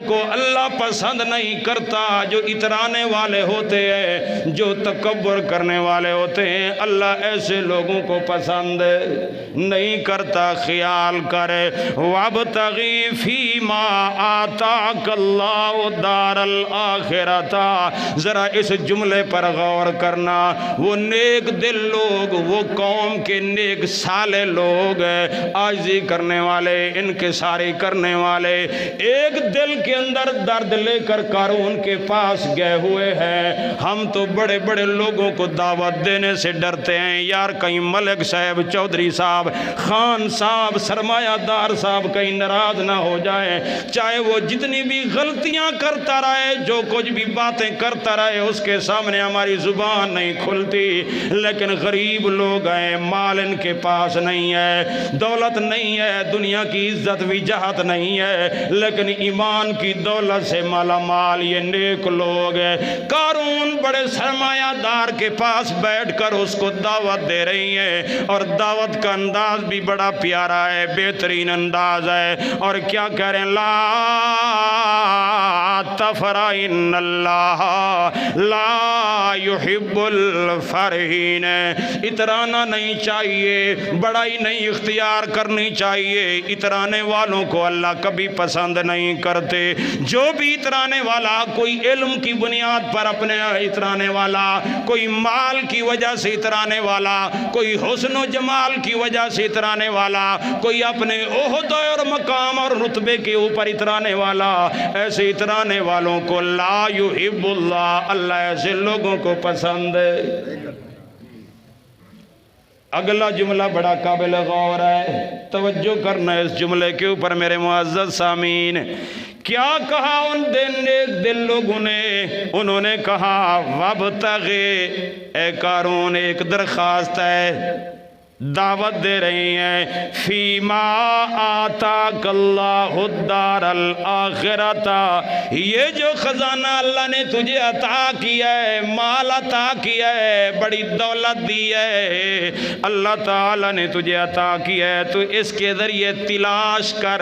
کو اللہ پسند نہیں کرتا جو اترانے والے ہوتے ہیں، جو تکبر کرنے والے ہوتے ہیں، اللہ ایسے لوگوں کو پسند نہیں کرتا۔ خیال کرے وابتغی فیما آتاک اللہ دار الآخرۃ، ذرا اس جملے پر غور کرنا۔ وہ نیک دل لوگ، وہ قوم کے نیک صالح لوگ، عاجزی کرنے والے، انکساری کرنے والے، ایک دل کے اندر درد لے کر قارون کے پاس گئے ہوئے ہیں۔ ہم تو بڑے بڑے لوگوں کو دعوت دینے سے ڈرتے ہیں، یار کہیں ملک صاحب، چودھری صاحب، خان صاحب، سرمایہ دار صاحب کہیں ناراض نہ ہو جائے، چاہے وہ جتنی بھی غلطیاں کرتا رہے، جو کچھ بھی باتیں کرتا رہے، اس کے سامنے ہماری زبان نہیں کھلتی۔ لیکن غریب لوگ ہیں، مال ان کے پاس نہیں ہے، دولت نہیں ہے، دنیا کی عزت وجاہت نہیں ہے، لیکن ایمان کی دولت سے مالا مال یہ نیک لوگ ہیں۔ قارون بڑے سرمایہ دار کے پاس بیٹھ کر اس کو دعوت دے رہی ہے، اور دعوت کا انداز بھی بڑا پیارا ہے، بہترین انداز ہے۔ اور کیا کہہ رہے ہیں؟ لا تفرح ان اللہ لا يحب الفرحین، اترانا نہیں چاہیے، بڑائی نہیں اختیار کرنی چاہیے، اترانے والوں کو اللہ کبھی پسند نہیں کرتے۔ جو بھی اترانے والا، کوئی علم کی بنیاد پر اپنے اترانے والا، کوئی مال کی وجہ سے اترانے والا، کوئی حسن و جمال کی وجہ سے اترانے والا، کوئی اپنے عہدے اور مقام اور رتبے کے اوپر اترانے والا، ایسے اترانے والوں کو لا یحب اللہ، اللہ ایسے لوگوں کو پسند ہے۔ اگلا جملہ بڑا قابل غور ہے، توجہ کرنا اس جملے کے اوپر میرے معزز سامعین۔ کیا کہا ان نیک دل لوگوں نے؟ انہوں نے کہا وابتغی، اے قارون ایک درخواست ہے، دعوت دے رہی ہیں، فیما آتاک اللہ الدار الآخرۃ، یہ جو خزانہ اللہ نے تجھے عطا کیا ہے، مال عطا کیا ہے، بڑی دولت دی ہے، اللہ تعالیٰ نے تجھے عطا کیا ہے، تو اس کے ذریعے تلاش کر،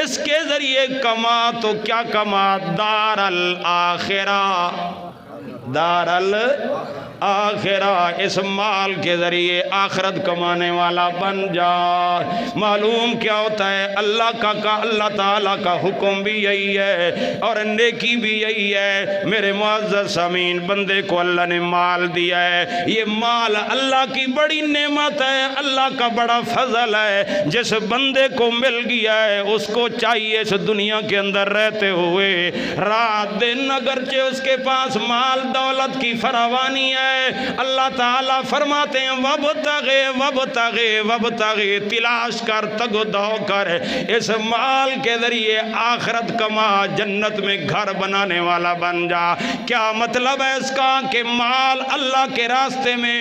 اس کے ذریعے کما، تو کیا کما؟ دار الآخرہ، دار الآخرہ، اس مال کے ذریعے آخرت کمانے والا بن جا۔ معلوم کیا ہوتا ہے؟ اللہ تعالیٰ کا حکم بھی یہی ہے اور نیکی بھی یہی ہے۔ میرے معزز سامعین، بندے کو اللہ نے مال دیا ہے، یہ مال اللہ کی بڑی نعمت ہے، اللہ کا بڑا فضل ہے۔ جس بندے کو مل گیا ہے، اس کو چاہیے اس دنیا کے اندر رہتے ہوئے رات دن، اگرچہ اس کے پاس مال دولت کی فراوانی ہے، اللہ تعالیٰ فرماتے ہیں وابتغی، تلاش کر، تگ و دو کر، اس مال کے ذریعے آخرت کما، جنت میں گھر بنانے والا بن جا۔ کیا مطلب ہے اس کا؟ کہ مال اللہ کے راستے میں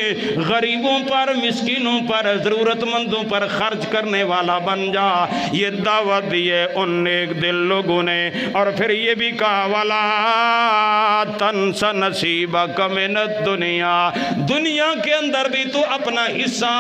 غریبوں پر، مسکینوں پر، ضرورت مندوں پر خرچ کرنے والا بن جا۔ یہ دعوت دی ہے ان نیک دل لوگوں نے، اور پھر یہ بھی کہا وَلَا تَنْسَ نَصِيبَكَ مِنَ الدُّنْيَا، دنیا کے اندر بھی تو اپنا حصہ،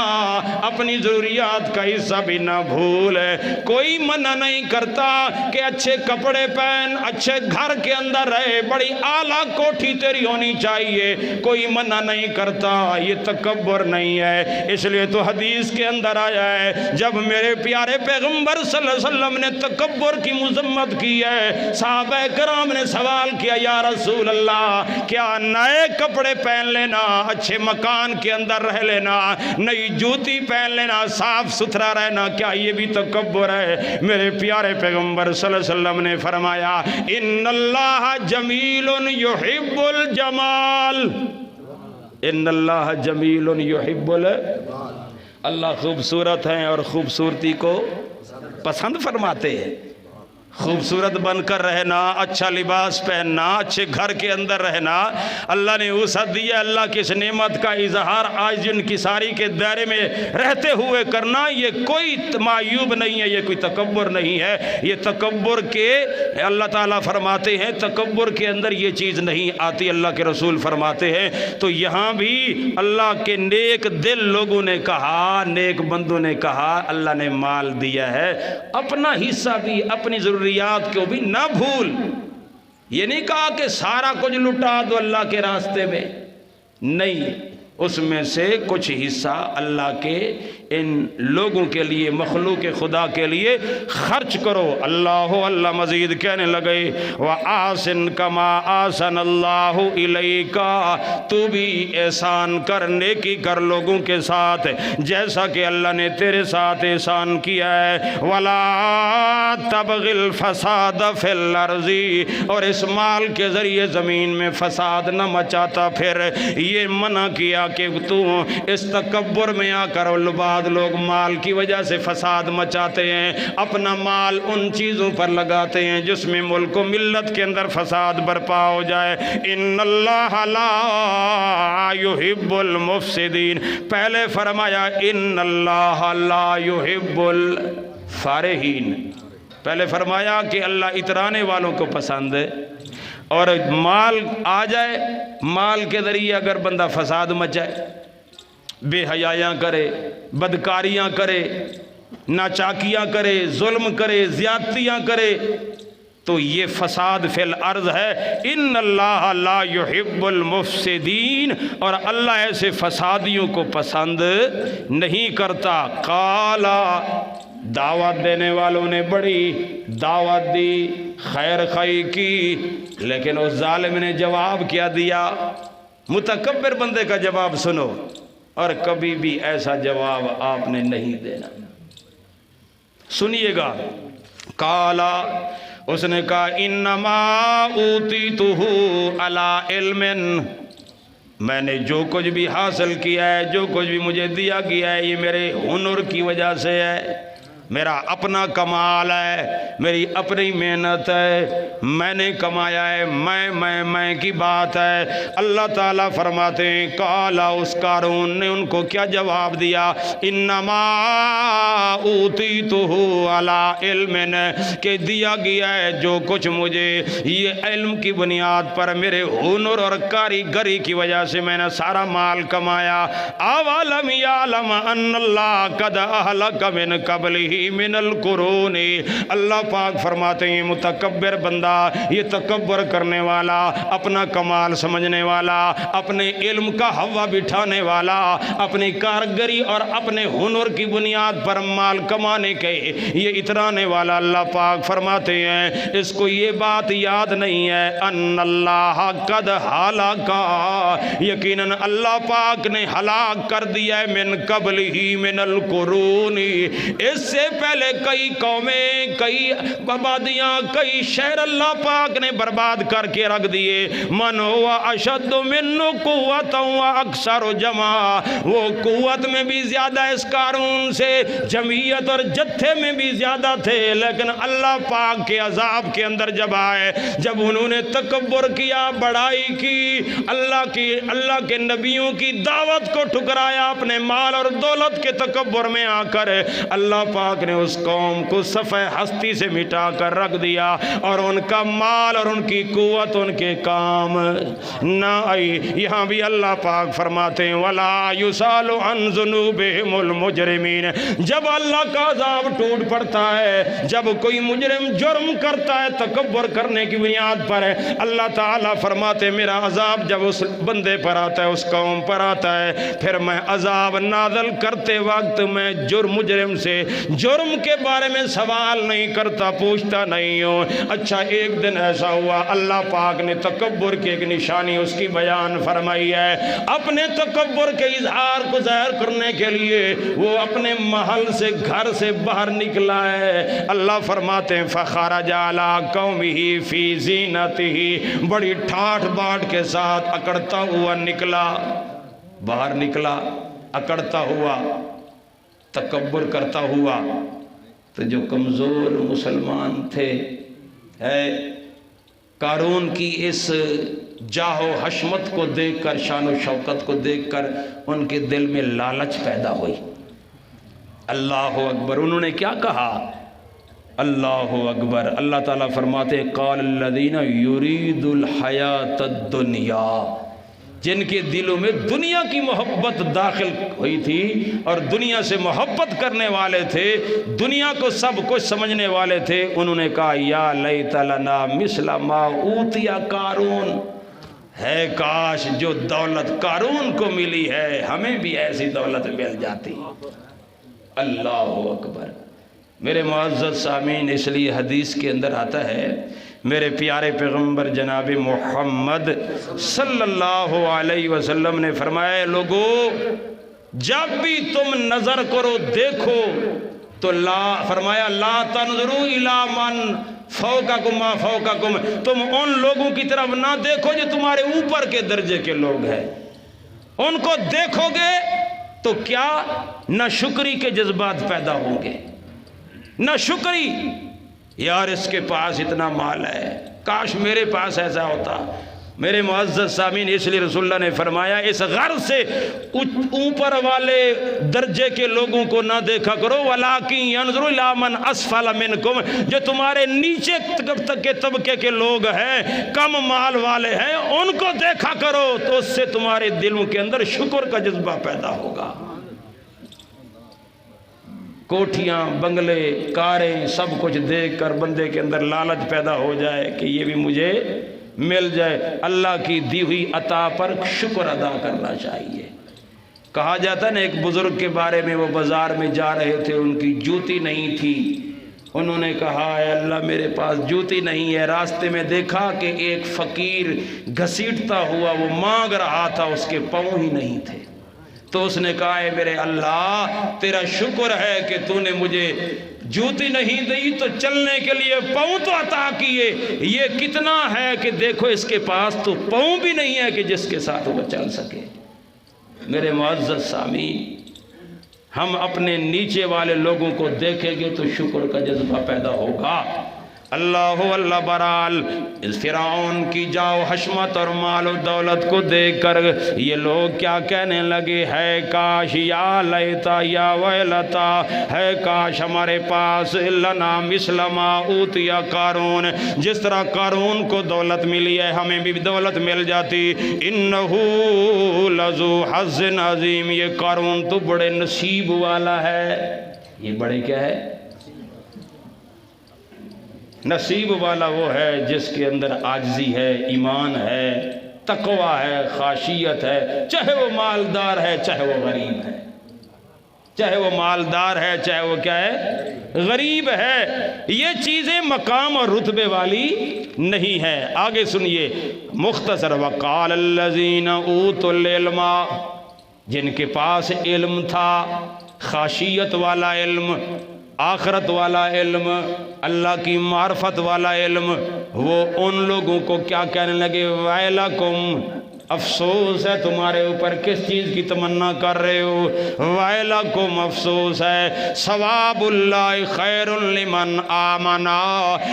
اپنی ضروریات کا حصہ بھی نہ بھول۔ کوئی منع نہیں کرتا کہ اچھے کپڑے پہن، اچھے گھر کے اندر رہے، بڑی اعلیٰ کوٹھی تیری ہونی چاہیے، کوئی منع نہیں کرتا، یہ تکبر نہیں ہے۔ اس لیے تو حدیث کے اندر آیا ہے، جب میرے پیارے پیغمبر صلی اللہ علیہ وسلم نے تکبر کی مذمت کی ہے، صحابہ کرام نے سوال کیا، یا رسول اللہ، کیا نئے کپڑے پہن لینا، اچھے مکان کے اندر رہ لینا، نئی جوتی پہن لینا، صاف ستھرا رہنا، کیا یہ بھی تکبر ہے؟ میرے پیارے پیغمبر صلی اللہ علیہ وسلم نے فرمایا ان اللہ جمیل یحب الجمال، ان اللہ جمیل یحب الجمال، اللہ خوبصورت ہیں اور خوبصورتی کو پسند فرماتے ہیں۔ خوبصورت بن کر رہنا، اچھا لباس پہننا، اچھے گھر کے اندر رہنا، اللہ نے وسعت دی ہے، اللہ کی اس نعمت کا اظہار آج انکساری کے دائرے میں رہتے ہوئے کرنا، یہ کوئی معیوب نہیں ہے، یہ کوئی تکبر نہیں ہے۔ یہ تکبر کے اللہ تعالیٰ فرماتے ہیں تکبر کے اندر یہ چیز نہیں آتی، اللہ کے رسول فرماتے ہیں۔ تو یہاں بھی اللہ کے نیک دل لوگوں نے کہا، نیک بندوں نے کہا، اللہ نے مال دیا ہے، اپنا حصہ بھی، اپنی ضروریات ضروریات کو بھی نہ بھول. یہ نہیں کہا کہ سارا کچھ لٹا دو اللہ کے راستے میں، نہیں، اس میں سے کچھ حصہ اللہ کے ان لوگوں کے لیے، مخلوق خدا کے لیے خرچ کرو. اللہ مزید کہنے لگے وَآسِن كَمَا آسَنَ اللَّهُ إِلَيْكَ، تو بھی احسان کر، نیکی کر لوگوں کے ساتھ جیسا کہ اللہ نے تیرے ساتھ احسان کیا ہے. وَلَا تَبْغِ الْفَسَادَ فِي الْأَرْضِ، اور اس مال کے ذریعے زمین میں فساد نہ مچاتا. پھر یہ منع کیا کہ تو اس تکبر میں آ کر، بعض لوگ مال کی وجہ سے فساد مچاتے ہیں، اپنا مال ان چیزوں پر لگاتے ہیں جس میں ملک و ملت کے اندر فساد برپا ہو جائے. ان اللہ لا يحب المفسدین، پہلے فرمایا ان اللہ لا يحب الفارحین، پہلے فرمایا کہ اللہ اترانے والوں کو پسند ہے. اور مال آ جائے، مال کے ذریعے اگر بندہ فساد مچائے، بے حیائیاں کرے، بدکاریاں کرے، ناچاکیاں کرے، ظلم کرے، زیادتیاں کرے، تو یہ فساد فی الارض ہے. ان اللہ لا يحب المفسدین، اور اللہ ایسے فسادیوں کو پسند نہیں کرتا. قالا، دعوت دینے والوں نے بڑی دعوت دی، خیر خواہی کی، لیکن اس ظالم نے جواب کیا دیا. متکبر بندے کا جواب سنو، اور کبھی بھی ایسا جواب آپ نے نہیں دینا. سنیے گا. قالا، اس نے کہا انما اوتیتہ علی علم، میں نے جو کچھ بھی حاصل کیا ہے، جو کچھ بھی مجھے دیا گیا ہے، یہ میرے ہنر کی وجہ سے ہے، میرا اپنا کمال ہے، میری اپنی محنت ہے، میں نے کمایا ہے، میں کی بات ہے. اللہ تعالیٰ فرماتے ہیں قالا، اس قارون نے ان کو کیا جواب دیا؟ انما اوتیتہ علی علم، کہ دیا گیا ہے جو کچھ مجھے یہ علم کی بنیاد پر، میرے ہنر اور کاریگری کی وجہ سے میں نے سارا مال کمایا. اولم یعلم ان اللہ قد اہلک من قبلہ من القرون، اللہ پاک فرماتے ہیں متکبر بندہ، یہ تکبر کرنے والا، اپنا کمال سمجھنے والا، اپنے علم کا ہوا بٹھانے والا، اپنی کارگری اور اپنے ہنر کی بنیاد پر مال کمانے کے یہ اترانے والا، اللہ پاک فرماتے ہیں اس کو یہ بات یاد نہیں ہے ان اللہ قد ہلاکا، یقیناً اللہ پاک نے ہلاک کر دیا ہے من قبل ہی من القرون، اس سے پہلے کئی قومیں، کئی آبادیاں، کئی شہر اللہ پاک نے برباد کر کے رکھ دیے. من ہوا اشد من قوت و اکثر جمع، وہ قوت میں بھی زیادہ اس قارون سے، جمعیت اور جتھے میں بھی زیادہ تھے، لیکن اللہ پاک کے عذاب کے اندر جب آئے، جب انہوں نے تکبر کیا، بڑائی کی، اللہ کے نبیوں کی دعوت کو ٹھکرایا، اپنے مال اور دولت کے تکبر میں آ کر اللہ پاک نے اس قوم کو صفحہ ہستی سے مٹا کر رکھ دیا، اور ان کا مال اور ان کی قوت ان کے کام نہ آئی. یہاں بھی اللہ پاک فرماتے ہیں وَلَا يُسَالُ عَنْ ذُنُوبِهِمُ الْمُجْرِمِينَ، جب اللہ کا عذاب ٹوٹ پڑتا ہے، جب کوئی مجرم جرم کرتا ہے تکبر کرنے کی بنیاد پر ہے، اللہ تعالیٰ فرماتے ہیں میرا عذاب جب اس بندے پر آتا ہے، اس قوم پر آتا ہے، پھر میں عذاب نازل کرتے وقت میں مجرم سے جرم کے بارے میں سوال نہیں کرتا، پوچھتا نہیں ہوں. اچھا، ایک دن ایسا ہوا، اللہ پاک نے تکبر کی ایک نشانی اس کی بیان فرمائی ہے. اپنے تکبر کے اظہار کو ظاہر کرنے کے لیے وہ اپنے محل سے، گھر سے باہر نکلا ہے. اللہ فرماتے ہیں فخرج علی قومہ فی زینتہ، بڑی ٹھاٹ باٹ کے ساتھ اکڑتا ہوا نکلا، باہر نکلا اکڑتا ہوا، تکبر کرتا ہوا. تو جو کمزور مسلمان تھے، قارون کی اس جاہ و حشمت کو دیکھ کر، شان و شوکت کو دیکھ کر ان کے دل میں لالچ پیدا ہوئی. اللہ اکبر، انہوں نے کیا کہا؟ اللہ اکبر. اللہ تعالیٰ فرماتے قال الذین یرید الحیات الدنیا، جن کے دلوں میں دنیا کی محبت داخل ہوئی تھی اور دنیا سے محبت کرنے والے تھے، دنیا کو سب کچھ سمجھنے والے تھے، انہوں نے کہا یا لیت لنا مثل ما اوتی قارون، ہے کاش جو دولت قارون کو ملی ہے ہمیں بھی ایسی دولت مل جاتی۔ اللہ اکبر۔ میرے معزز سامعین، اس لیے حدیث کے اندر آتا ہے، میرے پیارے پیغمبر جناب محمد صلی اللہ علیہ وسلم نے فرمایا، لوگو جب بھی تم نظر کرو دیکھو تو فرمایا لا تنظروا الی من فوقکم ما فوقکم، تم ان لوگوں کی طرف نہ دیکھو جو تمہارے اوپر کے درجے کے لوگ ہیں، ان کو دیکھو گے تو کیا نہ شکری کے جذبات پیدا ہوں گے، نہ شکری، یار اس کے پاس اتنا مال ہے، کاش میرے پاس ایسا ہوتا۔ میرے معزز سامعین، اس لیے رسول اللہ نے فرمایا اس غرض سے اوپر والے درجے کے لوگوں کو نہ دیکھا کرو، وَلَٰكِن يَنْظُرُ إِلَىٰ مَنْ أَسْفَلَ مِنْكُمْ، جو تمہارے نیچے تک کے طبقے کے لوگ ہیں، کم مال والے ہیں، ان کو دیکھا کرو تو اس سے تمہارے دلوں کے اندر شکر کا جذبہ پیدا ہوگا۔ کوٹھیاں، بنگلے، کاریں، سب کچھ دیکھ کر بندے کے اندر لالچ پیدا ہو جائے کہ یہ بھی مجھے مل جائے، اللہ کی دی ہوئی عطا پر شکر ادا کرنا چاہیے۔ کہا جاتا ہے نا ایک بزرگ کے بارے میں، وہ بازار میں جا رہے تھے، ان کی جوتی نہیں تھی، انہوں نے کہا اے اللہ میرے پاس جوتی نہیں ہے، راستے میں دیکھا کہ ایک فقیر گھسیٹتا ہوا وہ مانگ رہا تھا، اس کے پاؤں ہی نہیں تھے، تو اس نے کہا اے میرے اللہ تیرا شکر ہے کہ تو نے مجھے جوتی نہیں دی تو چلنے کے لیے پاؤں تو عطا کیے، یہ کتنا ہے کہ دیکھو اس کے پاس تو پاؤں بھی نہیں ہے کہ جس کے ساتھ وہ چل سکے۔ میرے معزز سامعین، ہم اپنے نیچے والے لوگوں کو دیکھیں گے تو شکر کا جذبہ پیدا ہوگا۔ اللہ اللہ برال، اس فرعون کی جاؤ حشمت اور مال و دولت کو دیکھ کر یہ لوگ کیا کہنے لگے، ہے کاش یا لیتا یا ویلتا، ہے کاش ہمارے پاس لنا مثل ما اوتی قارون، جس طرح قارون کو دولت ملی ہے ہمیں بھی دولت مل جاتی، انہو لذو حظ عظیم، یہ قارون تو بڑے نصیب والا ہے۔ یہ بڑے کیا ہے؟ نصیب والا وہ ہے جس کے اندر عاجزی ہے، ایمان ہے، تقوی ہے، خاشیت ہے، چاہے وہ مالدار ہے چاہے وہ غریب ہے، چاہے وہ مالدار ہے چاہے وہ کیا ہے غریب ہے، یہ چیزیں مقام اور رتبے والی نہیں ہے۔ آگے سنیے مختصر، وقال الذین اوتوا العلم، جن کے پاس علم تھا، خاشیت والا علم، آخرت والا علم، اللہ کی معرفت والا علم، وہ ان لوگوں کو کیا کہنے لگے، ویلکم، افسوس ہے تمہارے اوپر، کس چیز کی تمنا کر رہے ہو، ویلکم، افسوس ہے، ثواب اللہ خیر لمن آمنا،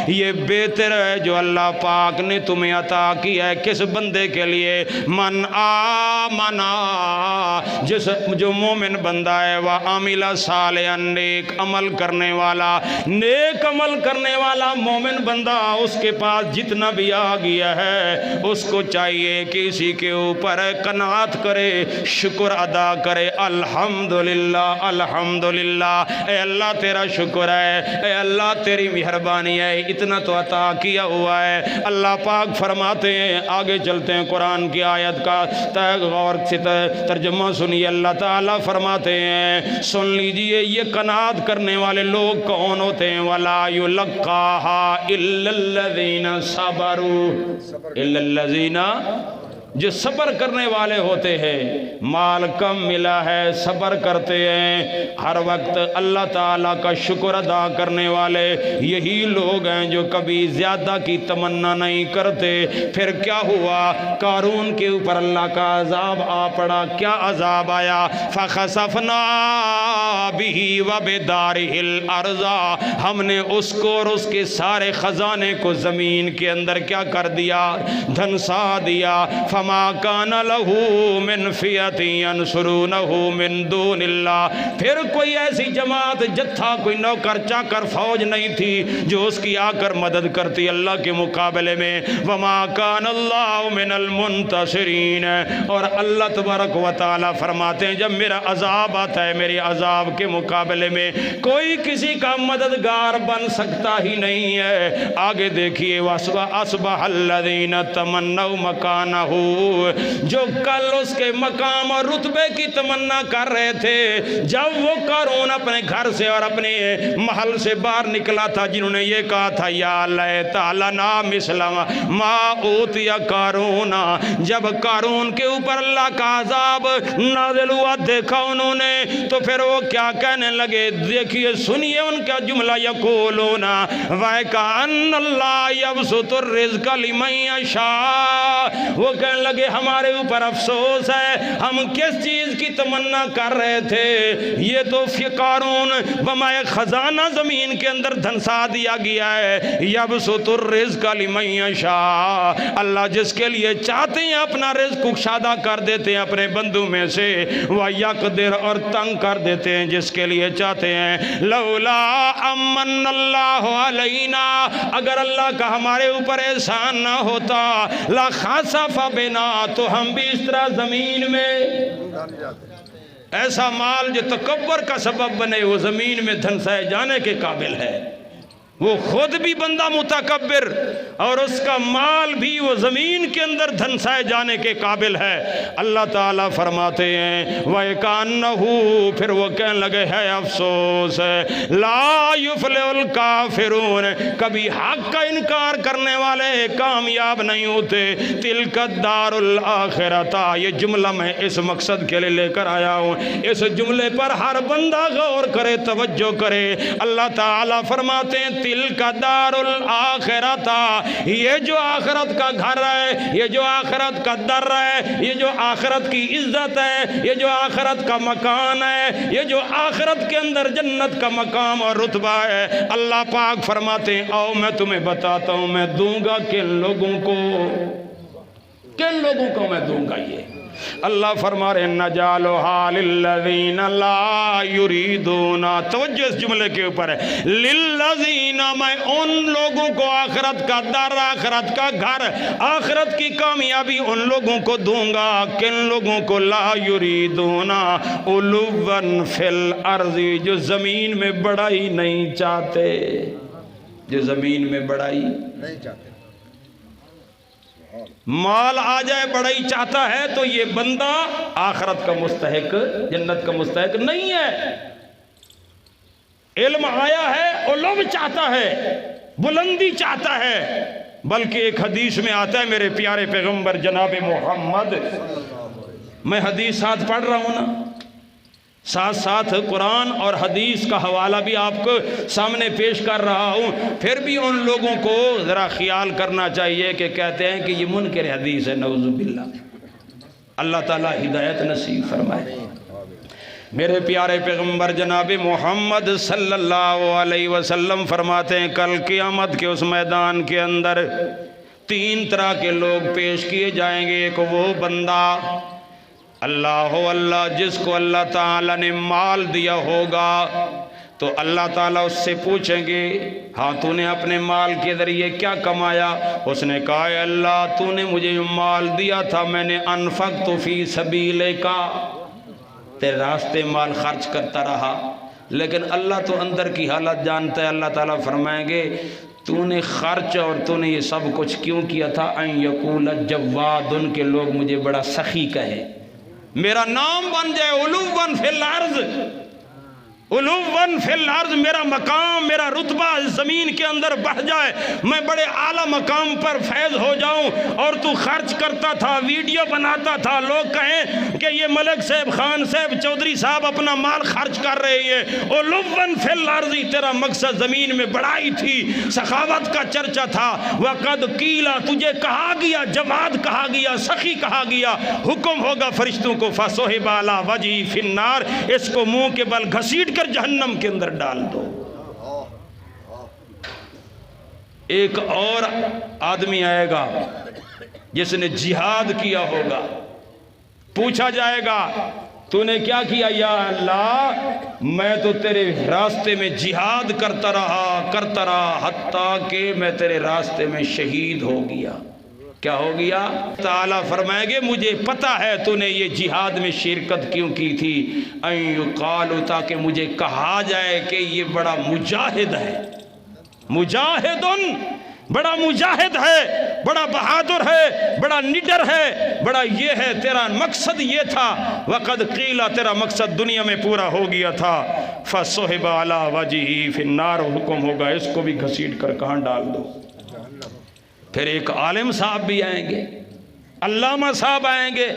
یہ بہتر ہے جو اللہ پاک نے تمہیں عطا کیا ہے، کس بندے کے لیے، من آمنا، جو مومن بندہ ہے، وعمل صالحا، نیک عمل کرنے والا، نیک عمل کرنے والا مومن بندہ، اس کے پاس جتنا بھی آ گیا ہے اس کو چاہیے کہ اسی کے اوپر قناعت کرے، شکر ادا کرے، الحمدللہ الحمدللہ، اے اللہ تیرا شکر ہے، اے اللہ تیری مہربانی ہے، اتنا تو عطا کیا ہوا ہے۔ اللہ پاک فرماتے ہیں، آگے چلتے ہیں قرآن کی آیت کا غور سے ترجمہ سنیے، اللہ تعالیٰ فرماتے ہیں، سن لیجئے یہ قناعت کرنے والے لوگ کون ہوتے ہیں، وَلَا يُلَقَّاهَا إِلَّا الَّذِينَ صَبَرُوا، إِلَّا الَّذِينَ، جو صبر کرنے والے ہوتے ہیں، مال کم ملا ہے صبر کرتے ہیں، ہر وقت اللہ تعالیٰ کا شکر ادا کرنے والے یہی لوگ ہیں جو کبھی زیادہ کی تمنا نہیں کرتے۔ پھر کیا ہوا، قارون کے اوپر اللہ کا عذاب آ پڑا، کیا عذاب آیا، فَخَسَفْنَا بِهِ وَبِدَارِهِ الْأَرْضَ، ہم نے اس کو اور اس کے سارے خزانے کو زمین کے اندر کیا کر دیا، دھنسا دیا، وما کان لہ من فئۃ ینصرونہ من دون اللہ، پھر کوئی ایسی جماعت جتھا کوئی نوکر چاکر فوج نہیں تھی جو اس کی آ کر مدد کرتی اللہ کے مقابلے میں۔ وما کان اللہ من المنتصرین، اور اللہ تبارک و تعالی فرماتے ہیں جب میرا عذاب آتا ہے میرے عذاب کے مقابلے میں کوئی کسی کا مددگار بن سکتا ہی نہیں ہے۔ آگے دیکھیے وَأَصْبَحَ الَّذِينَ تَمَنَّوْا مَكَانَهُ، جو کل اس کے مقام اور رتبے کی تمنا کر رہے تھے جب وہ قارون اپنے گھر سے اور اپنے محل سے باہر نکلا تھا، جنہوں نے یہ کہا تھا یا لیت لنا مثل ما اوتی قارون، جب قارون کے اوپر اللہ کا عذاب نازل ہوا دیکھا انہوں نے تو پھر وہ کیا کہنے لگے، دیکھیے سنیے ان کا جملہ، یقولون وَإِكَأَنَّ اللَّهَ يَبْسُطُ الرِّزْقَ لِمَن يَشَاءُ، وہ کہنے لگے ہمارے اوپر افسوس ہے، ہم کس چیز کی تمنا کر رہے تھے، یہ تو قارون بمائے خزانہ زمین کے اندر دھنسا دیا گیا ہے۔ یبسط الرزق لمن یشاء، اللہ جس کے لیے چاہتے ہیں اپنا رزق کشادہ کر دیتے ہیں اپنے بندوں میں سے، وَيَقْدِرُ، اور تنگ کر دیتے ہیں جس کے لیے چاہتے ہیں۔ لولا امن اللہ علینا، اگر اللہ کا ہمارے اوپر احسان نہ ہوتا، لَخَسَفَ بِنَا، تو ہم بھی اس طرح زمین میں ایسا مال جو تکبر کا سبب بنے وہ زمین میں دھنسائے جانے کے قابل ہے، وہ خود بھی بندہ متکبر اور اس کا مال بھی وہ زمین کے اندر دھنسائے جانے کے قابل ہے۔ اللہ تعالیٰ فرماتے ہیں وَإِكَأَنَّهُ، پھر وہ کہنے لگے ہے افسوس ہے، لا يُفْلِحُ الْكَافِرُونَ، کبھی حق کا انکار کرنے والے کامیاب نہیں ہوتے۔ تِلْكَ الدَّارُ الْآخِرَةَ، یہ جملہ میں اس مقصد کے لیے لے کر آیا ہوں، اس جملے پر ہر بندہ غور کرے، توجہ کرے۔ اللہ تعالیٰ فرماتے ہیں تِلْكَ دَارُ الْآخِرَةَ، یہ جو آخرت کا گھر ہے، یہ جو آخرت کا در ہے، یہ جو آخرت کی عزت ہے، یہ جو آخرت کا مکان ہے، یہ جو آخرت کے اندر جنت کا مقام اور رتبہ ہے، اللہ پاک فرماتے ہیں آؤ میں تمہیں بتاتا ہوں میں دوں گا کن لوگوں کو میں دوں گا۔ یہ اللہ فرما رہے نَجَعَلُهَا لِلَّذِينَ لَا يُرِيدُونَ، توجہ اس جملے کے اوپر ہے، لِلَّذِينَ، میں ان لوگوں کو آخرت کا در، آخرت کا گھر، آخرت کی کامیابی ان لوگوں کو دوں گا، کن لوگوں کو، لا يُرِيدُونَ عُلُوًّا فِي الْأَرْضِ، جو زمین میں بڑائی نہیں چاہتے، جو زمین میں بڑائی نہیں چاہتے۔ مال آ جائے بڑائی چاہتا ہے تو یہ بندہ آخرت کا مستحق، جنت کا مستحق نہیں ہے۔ علم آیا ہے علم چاہتا ہے، بلندی چاہتا ہے، بلکہ ایک حدیث میں آتا ہے میرے پیارے پیغمبر جناب محمد، میں حدیث ساتھ پڑھ رہا ہوں نا، ساتھ ساتھ قرآن اور حدیث کا حوالہ بھی آپ کو سامنے پیش کر رہا ہوں، پھر بھی ان لوگوں کو ذرا خیال کرنا چاہیے کہ کہتے ہیں کہ یہ منکر حدیث ہے، نعوذ باللہ، اللہ تعالیٰ ہدایت نصیب فرمائے۔ میرے پیارے پیغمبر جناب محمد صلی اللہ علیہ وسلم فرماتے ہیں کل قیامت کے اس میدان کے اندر تین طرح کے لوگ پیش کیے جائیں گے۔ ایک وہ بندہ اللہ جس کو اللہ تعالیٰ نے مال دیا ہوگا تو اللہ تعالیٰ اس سے پوچھیں گے ہاں تو نے اپنے مال کے ذریعے کیا کمایا؟ اس نے کہا اے اللہ تو نے مجھے مال دیا تھا، میں نے انفقت فی سبیلک، تیرے راستے مال خرچ کرتا رہا۔ لیکن اللہ تو اندر کی حالت جانتا ہے، اللہ تعالیٰ فرمائیں گے تو نے خرچ اور تو نے یہ سب کچھ کیوں کیا تھا؟ ان یقول جواد، ان کے لوگ مجھے بڑا سخی کہے، میرا نام بن جائے علوًا فی الارض، علوًا فی الارض، میرا مقام میرا رتبہ زمین کے اندر بڑھ جائے، میں بڑے اعلیٰ مقام پر فیض ہو جاؤں، اور تو خرچ کرتا تھا، ویڈیو بناتا تھا، لوگ کہیں کہ یہ ملک صاحب، خان صاحب، چودھری صاحب اپنا مال خرچ کر رہے ہیں، علوًا فی الارض، تیرا مقصد زمین میں بڑائی تھی، سخاوت کا چرچا تھا، وقد قیل، تجھے کہا گیا، جواد کہا گیا، سخی کہا گیا، حکم ہوگا فرشتوں کو فصحب علی وجہہ فی النار، اس کو منہ کے بل گھسیٹ کر جہنم کے اندر ڈال دو۔ ایک اور آدمی آئے گا جس نے جہاد کیا ہوگا، پوچھا جائے گا تو نے کیا کیا؟ یا اللہ میں تو تیرے راستے میں جہاد کرتا رہا حتیٰ کہ میں تیرے راستے میں شہید ہو گیا۔ کیا ہو گیا؟ تعالیٰ فرمائیں گے مجھے پتہ ہے تو نے یہ جہاد میں شرکت کیوں کی تھی، ان یقال، تاکہ مجھے کہا جائے کہ یہ بڑا مجاہد ہے، مجاہدن، بڑا مجاہد ہے، بڑا بہادر ہے، بڑا نڈر ہے، بڑا یہ ہے، تیرا مقصد یہ تھا۔ وقد قیل، تیرا مقصد دنیا میں پورا ہو گیا تھا۔ فصحب علی وجہہ فی النار، حکم ہوگا اس کو بھی گھسیٹ کر کہاں ڈال دو۔ پھر ایک عالم صاحب بھی آئیں گے، علامہ صاحب آئیں گے،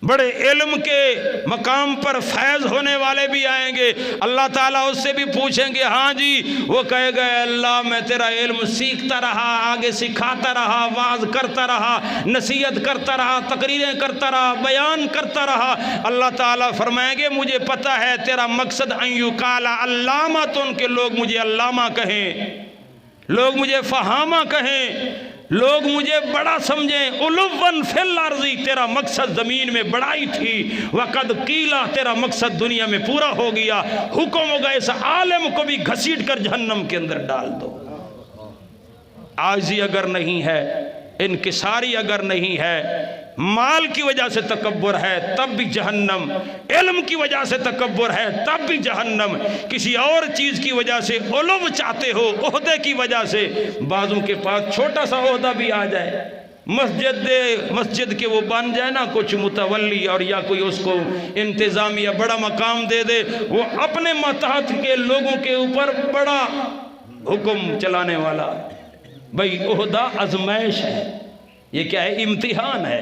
بڑے علم کے مقام پر فیض ہونے والے بھی آئیں گے۔ اللہ تعالیٰ اس سے بھی پوچھیں گے، ہاں جی، وہ کہے گا اللہ میں تیرا علم سیکھتا رہا، آگے سکھاتا رہا، واعظ کرتا رہا، نصیحت کرتا رہا، تقریریں کرتا رہا، بیان کرتا رہا۔ اللہ تعالیٰ فرمائیں گے مجھے پتہ ہے تیرا مقصد ان یقال علامۃ، کہ لوگ مجھے علامہ کہیں، لوگ مجھے فہامہ کہیں، لوگ مجھے بڑا سمجھیں۔ علوًا فی الارض، تیرا مقصد زمین میں بڑائی تھی۔ وقد قیل، تیرا مقصد دنیا میں پورا ہو گیا۔ حکم ہوگا اس عالم کو بھی گھسیٹ کر جہنم کے اندر ڈال دو۔ عاجزی اگر نہیں ہے، انکساری اگر نہیں ہے، مال کی وجہ سے تکبر ہے تب بھی جہنم، علم کی وجہ سے تکبر ہے تب بھی جہنم، کسی اور چیز کی وجہ سے علو چاہتے ہو، عہدے کی وجہ سے، بعضوں کے پاس چھوٹا سا عہدہ بھی آ جائے، مسجد کے وہ بن جائے نا کچھ متولی، اور یا کوئی اس کو انتظامی یا بڑا مقام دے دے، وہ اپنے ماتحت کے لوگوں کے اوپر بڑا حکم چلانے والا۔ بھئی عہدہ آزمائش ہے، یہ کیا ہے؟ امتحان ہے۔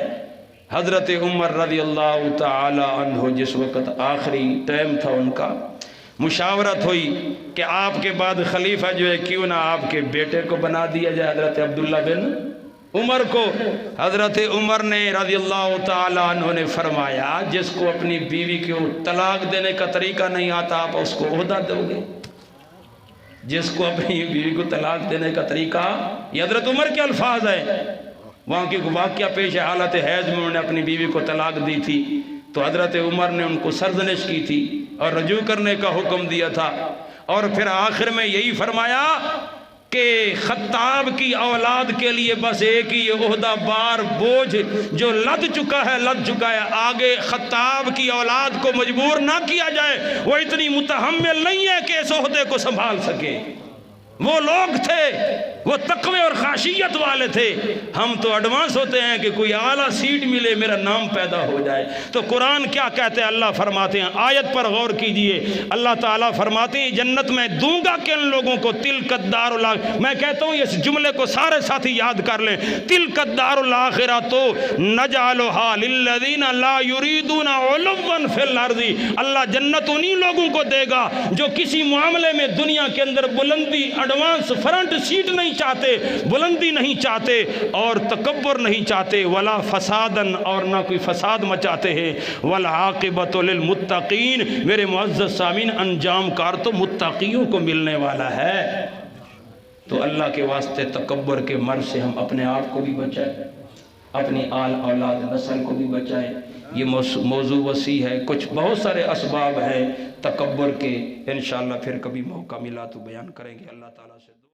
حضرت عمر رضی اللہ تعالی عنہ جس وقت آخری ٹائم تھا ان کا، مشاورت ہوئی کہ آپ کے بعد خلیفہ جو ہے کیوں نہ آپ کے بیٹے کو بنا دیا جائے، حضرت عبداللہ بن عمر کو۔ حضرت عمر نے رضی اللہ تعالی عنہ نے فرمایا جس کو اپنی بیوی کو طلاق دینے کا طریقہ نہیں آتا آپ اس کو عہدہ دو گے؟ جس کو اپنی بیوی کو طلاق دینے کا طریقہ، یہ حضرت عمر کے الفاظ ہیں، وہاں کی واقعہ پیش ہے، حالت حیض میں انہوں نے اپنی بیوی کو طلاق دی تھی، تو حضرت عمر نے ان کو سرزنش کی تھی اور رجوع کرنے کا حکم دیا تھا، اور پھر آخر میں یہی فرمایا کہ خطاب کی اولاد کے لیے بس ایک ہی عہدہ بار بوجھ جو لد چکا ہے، آگے خطاب کی اولاد کو مجبور نہ کیا جائے، وہ اتنی متحمل نہیں ہے کہ اس عہدے کو سنبھال سکے۔ وہ لوگ تھے، وہ تقوی اور خاشیت والے تھے، ہم تو ایڈوانس ہوتے ہیں کہ کوئی اعلیٰ سیٹ ملے میرا نام پیدا ہو جائے۔ تو قرآن کیا کہتے ہیں؟ اللہ فرماتے ہیں، آیت پر غور کیجئے، اللہ تعالیٰ فرماتے ہیں جنت میں دوں گا کہ ان لوگوں کو تلک الدار الاخرہ، میں کہتا ہوں اس جملے کو سارے ساتھی یاد کر لیں، تلک الدار الاخرۃ نجعلھا للذین لا یریدون علوا فی الارض، اللہ جنت انہی لوگوں کو دے گا جو کسی معاملے میں دنیا کے اندر بلندی، ایڈوانس فرنٹ سیٹ نہیں چاہتے، بلندی نہیں چاہتے اور تکبر نہیں چاہتے، ولا فسادن، اور نہ کوئی فساد مچاتے ہیں، والعاقبۃ للمتقین، میرے معزز سامعین انجام کار تو متقیوں کو ملنے والا ہے۔ تو اللہ کے واسطے تکبر کے مرض سے ہم اپنے آپ کو بھی بچائیں، اپنی آل اولاد نسل کو بھی بچائیں۔ یہ موضوع وسیع ہے، کچھ بہت سارے اسباب ہیں تکبر کے، انشاءاللہ پھر کبھی موقع ملا تو بیان کریں گے۔ اللہ تعالیٰ سے